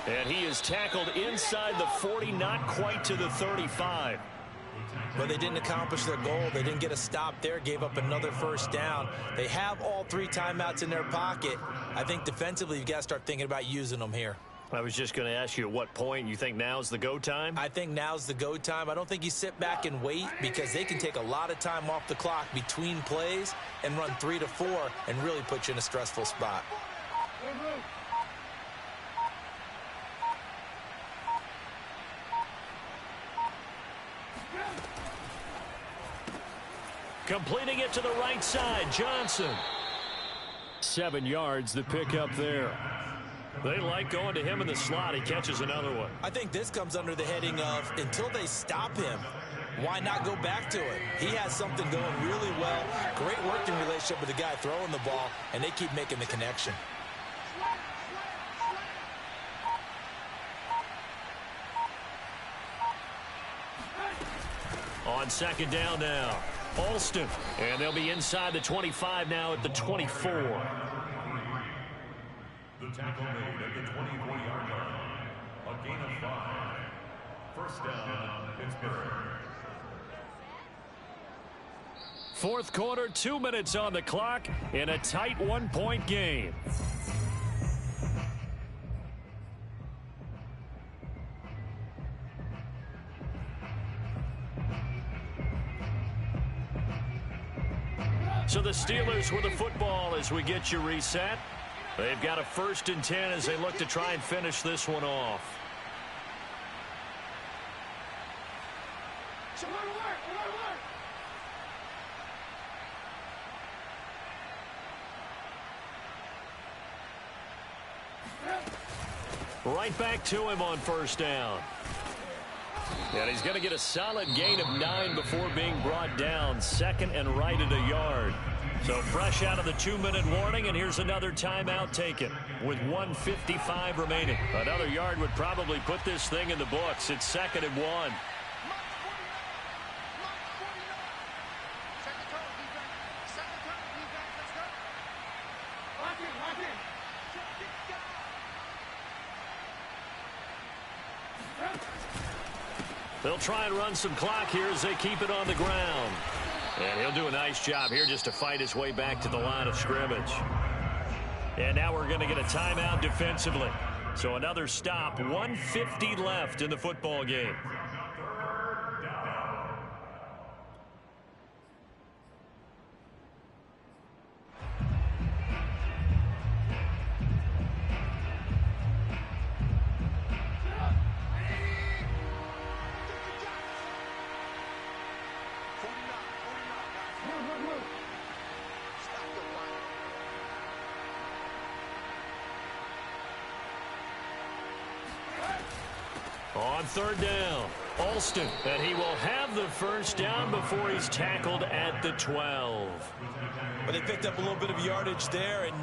And he is tackled inside the 40, not quite to the 35. But they didn't accomplish their goal. They didn't get a stop there, gave up another first down. They have all 3 timeouts in their pocket. I think defensively you've got to start thinking about using them here. I was just going to ask you at what point you think now's the go time? I think now's the go time. I don't think you sit back and wait because they can take a lot of time off the clock between plays and run 3 to 4 and really put you in a stressful spot. Completing it to the right side, Johnson. 7 yards, the pickup there. They like going to him in the slot. He catches another one. I think this comes under the heading of until they stop him, why not go back to it? He has something going really well. Great working relationship with the guy throwing the ball, and they keep making the connection. On second down now, Alston. And they'll be inside the 25 now at the 24. The tackle made at the 24-yard line. A gain of 5. First down, Pittsburgh. Fourth quarter, 2 minutes on the clock in a tight 1-point game. So the Steelers with the football as we get you reset. They've got a 1st and 10 as they look to try and finish this one off. Right back to him on 1st down. And he's going to get a solid gain of 9 before being brought down. 2nd and right at a yard. So fresh out of the 2-minute warning, and here's another timeout taken with 1:55 remaining. Another yard would probably put this thing in the books. It's 2nd and 1. They'll try and run some clock here as they keep it on the ground. And he'll do a nice job here just to fight his way back to the line of scrimmage. And now we're going to get a timeout defensively. So another stop, 1:50 left in the football game. On 3rd down, Alston, and he will have the 1st down before he's tackled at the 12. But they picked up a little bit of yardage there, and